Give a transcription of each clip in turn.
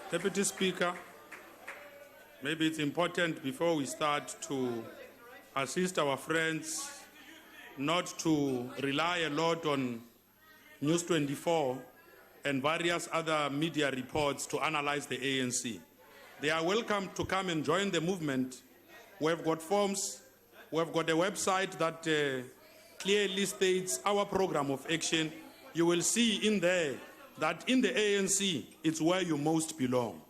Deputy Speaker, maybe it's important before we start to assist our friends not to rely a lot on News 24 and various other media reports to analyze the ANC. They are welcome to come and join the movement. We've got forms, we've got a website that clearly states our program of action. You will see in there that in the ANC, it's where you most belong.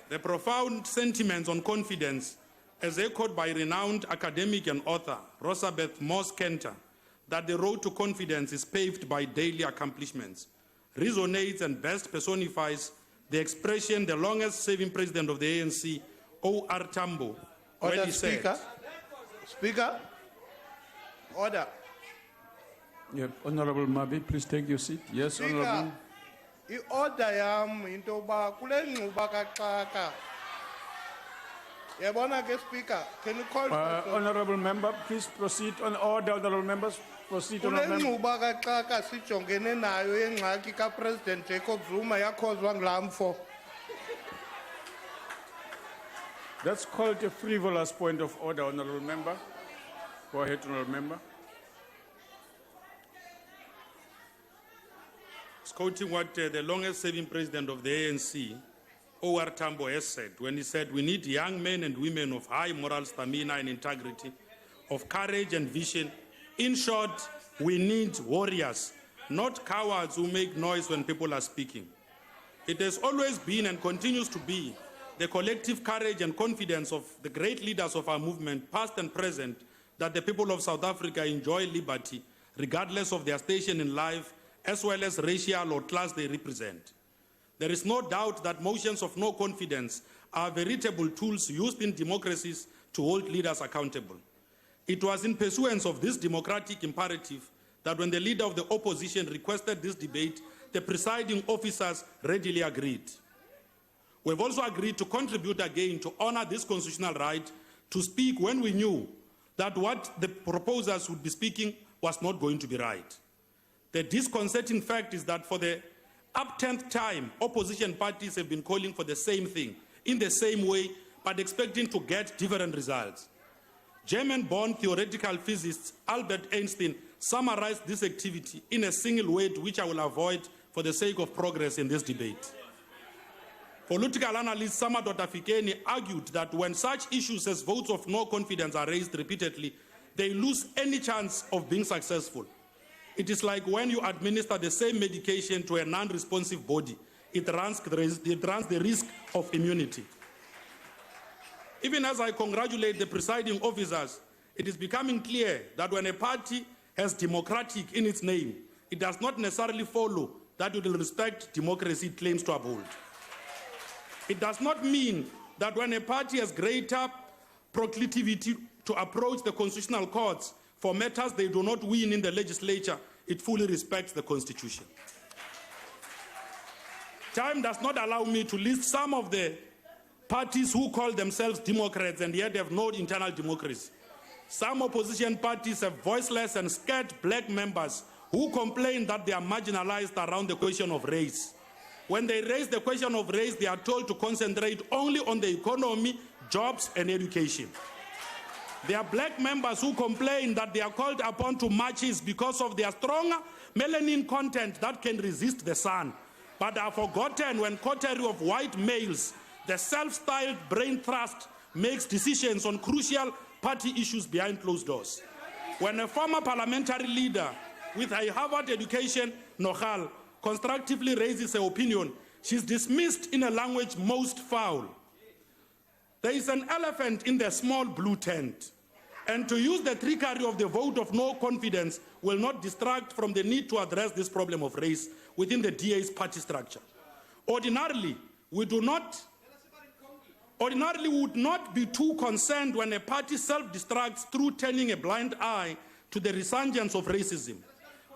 The profound sentiments on confidence, as echoed by renowned academic and author Rosabeth Moss-Kenter, that the road to confidence is paved by daily accomplishments, resonates and best personifies the expression the longest serving president of the ANC, O.R. Tambo, when he said, Speaker, order. Yeah, Honorable Mabe, please take your seat. Yes, Honorable. I-order yam into ba kule nquba kaxaka. Yabona ke Speaker, can you call Honorable Member, please proceed on order. Honorable Members, proceed on kule order. nquba kaxaka sijongene nayo yengxaki ka President Jacob Zuma yakhozwa nglamfo. That's called a frivolous point of order, Honorable Member. Go ahead, Honorable Member. Quoting what the longest serving president of the ANC, O.R. Tambo, has said when he said, we need young men and women of high moral stamina and integrity, of courage and vision. In short, we need warriors, not cowards who make noise when people are speaking. It has always been and continues to be the collective courage and confidence of the great leaders of our movement, past and present, that the people of South Africa enjoy liberty, regardless of their station in life, as well as racial or class they represent. There is no doubt that motions of no confidence are veritable tools used in democracies to hold leaders accountable. It was in pursuance of this democratic imperative that when the leader of the opposition requested this debate, the presiding officers readily agreed. We've also agreed to contribute again to honor this constitutional right to speak when we knew that what the proposers would be speaking was not going to be right. The disconcerting fact is that for the up-10th time, opposition parties have been calling for the same thing, in the same way, but expecting to get different results. German-born theoretical physicist Albert Einstein summarized this activity in a single word, which I will avoid for the sake of progress in this debate. Political analyst Samadoda Fikeni argued that when such issues as votes of no confidence are raised repeatedly, they lose any chance of being successful. It is like when you administer the same medication to a non-responsive body. It runs the risk of immunity. Even as I congratulate the presiding officers, it is becoming clear that when a party has democratic in its name, it does not necessarily follow that it will respect democracy it claims to uphold. It does not mean that when a party has greater proclivity to approach the constitutional courts for matters they do not win in the legislature, it fully respects the Constitution. Time does not allow me to list some of the parties who call themselves Democrats and yet have no internal democracy. Some opposition parties have voiceless and scared black members who complain that they are marginalized around the question of race. When they raise the question of race, they are told to concentrate only on the economy, jobs, and education. There are black members who complain that they are called upon to marches because of their stronger melanin content that can resist the sun, but are forgotten when coterie of white males, the self-styled brain trust, makes decisions on crucial party issues behind closed doors. When a former parliamentary leader with a Harvard education, Nohal, constructively raises her opinion, she's dismissed in a language most foul. There is an elephant in the small blue tent. And to use the trickery of the vote of no confidence will not distract from the need to address this problem of race within the DA's party structure. Ordinarily, we would not be too concerned when a party self-destructs through turning a blind eye to the resurgence of racism.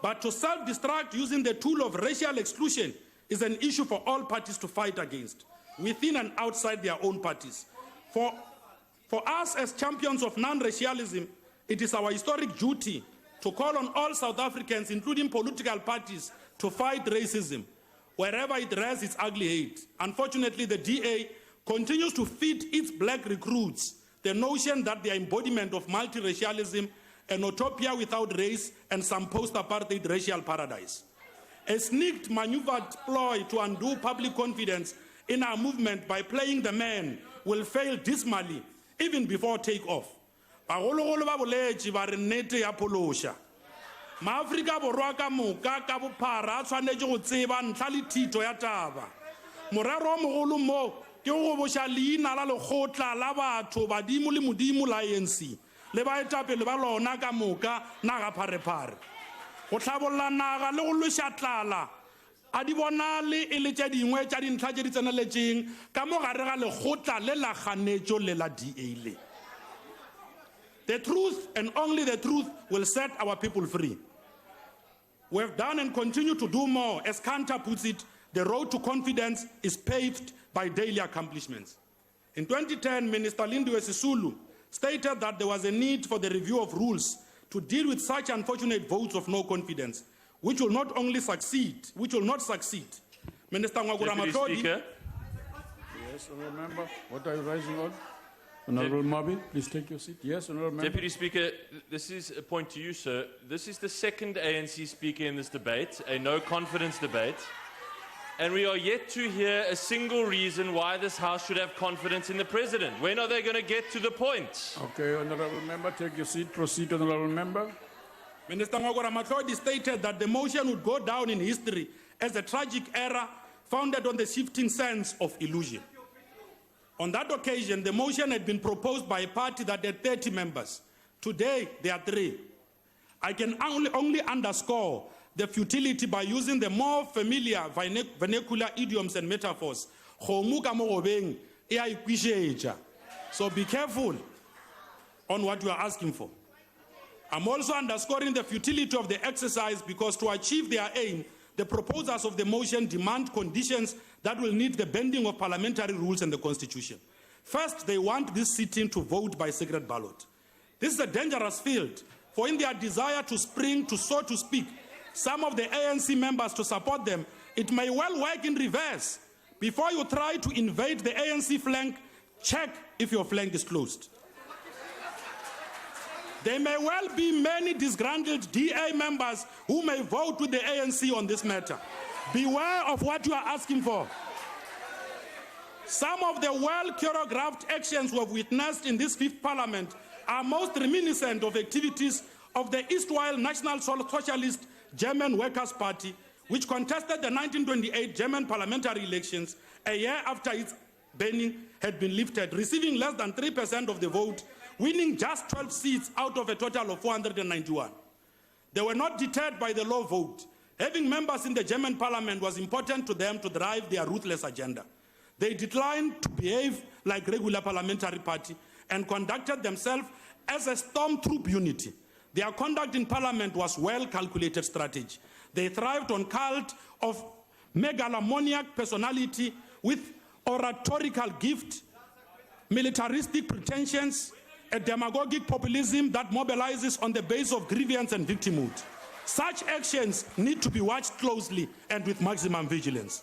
But to self-destruct using the tool of racial exclusion is an issue for all parties to fight against, within and outside their own parties. For us as champions of non-racialism, it is our historic duty to call on all South Africans, including political parties, to fight racism. wherever it rears its ugly head. Unfortunately, the DA continues to feed its black recruits the notion that they are embodiment of multiracialism, an utopia without race, and some post-apartheid racial paradise. A sneaked, maneuvered ploy to undo public confidence in our movement by playing the man will fail dismally even before takeoff. Bagologolo ba boletše ba re nnete ya pholosha. Maafrika Borwa ka moka ka bophara a tshwanetse go tseba ntlha le thito ya taba. Morero o mogolo mo ke go boša leina la lekgotla la batho badimo le modimo la ANC le baetapele ba lona ka moka naga pharephare. Go tlhabolola naga le go lweša tlala a di bonale e le tše dingwe tša dintlha tše di tseneletšeng ka mo gare ga lekgotla le la kganetšo le la DA le. The truth and only the truth will set our people free. We have done and continue to do more. As Kanta puts it, the road to confidence is paved by daily accomplishments. In 2010, Minister Lindiwe Sisulu stated that there was a need for the review of rules to deal with such unfortunate votes of no confidence, which will not succeed. Minister Ngwagura Matlodi. Speaker. Yes, Honourable Member. What are you rising on? Honourable Mabe, please take your seat. Yes, Honourable Member. Deputy Speaker, this is a point to you, sir. This is the second ANC speaker in this debate, a no-confidence debate. And we are yet to hear a single reason why this House should have confidence in the President. When are they going to get to the point? Okay, Honourable Member, take your seat. Proceed, Honourable Member. Minister Ngwagura Matlodi stated that the motion would go down in history as a tragic error founded on the shifting sense of illusion. On that occasion, the motion had been proposed by a party that had 30 members. Today, there are 3. I can only underscore the futility by using the more familiar vernacular idioms and metaphors. So be careful on what you are asking for. I'm also underscoring the futility of the exercise because to achieve their aim, the proposers of the motion demand conditions that will need the bending of parliamentary rules and the Constitution. First, they want this sitting to vote by secret ballot. This is a dangerous field, for in their desire to spring to, so to speak, some of the ANC members to support them, it may well work in reverse. Before you try to invade the ANC flank, check if your flank is closed. There may well be many disgruntled DA members who may vote with the ANC on this matter. Beware of what you are asking for. Some of the well-choreographed actions we have witnessed in this 5th Parliament are most reminiscent of activities of the erstwhile National Socialist German Workers' Party, which contested the 1928 German parliamentary elections a year after its banning had been lifted, receiving less than 3% of the vote, winning just 12 seats out of a total of 491. They were not deterred by the low vote. Having members in the German parliament was important to them to drive their ruthless agenda. They declined to behave like regular parliamentary party and conducted themselves as a stormtroop unity. Their conduct in parliament was well-calculated strategy. They thrived on cult of megalomaniac personality with oratorical gift, militaristic pretensions, a demagogic populism that mobilizes on the base of grievance and victimhood. Such actions need to be watched closely and with maximum vigilance.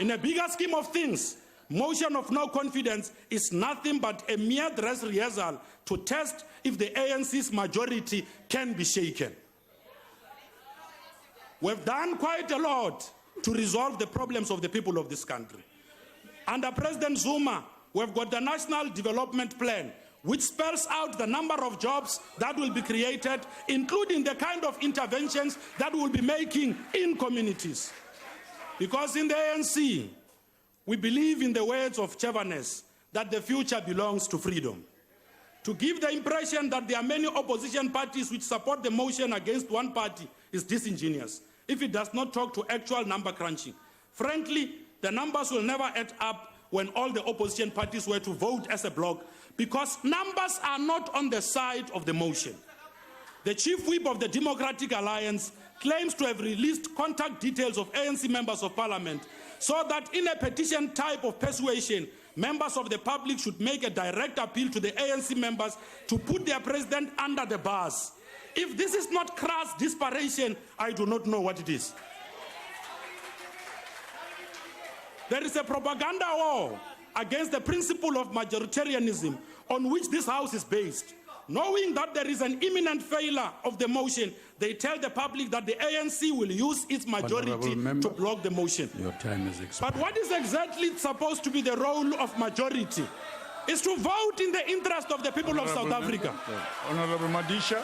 In a bigger scheme of things, motion of no confidence is nothing but a mere dress rehearsal to test if the ANC's majority can be shaken. We've done quite a lot to resolve the problems of the people of this country. Under President Zuma, we've got the National Development Plan, which spells out the number of jobs that will be created, including the kind of interventions that we'll be making in communities. Because in the ANC, we believe in the words of Chevanes that the future belongs to freedom. To give the impression that there are many opposition parties which support the motion against one party is disingenuous if it does not talk to actual number crunching. Frankly, the numbers will never add up when all the opposition parties were to vote as a bloc, because numbers are not on the side of the motion. The chief whip of the Democratic Alliance claims to have released contact details of ANC members of parliament so that in a petition type of persuasion, members of the public should make a direct appeal to the ANC members to put their president under the bars. If this is not crass desperation, I do not know what it is. There is a propaganda war against the principle of majoritarianism on which this House is based. Knowing that there is an imminent failure of the motion, they tell the public that the ANC will use its majority to block the motion. Your time is expired. But what is exactly supposed to be the role of majority? Is to vote in the interest of the people of South Africa. Honorable Madisha.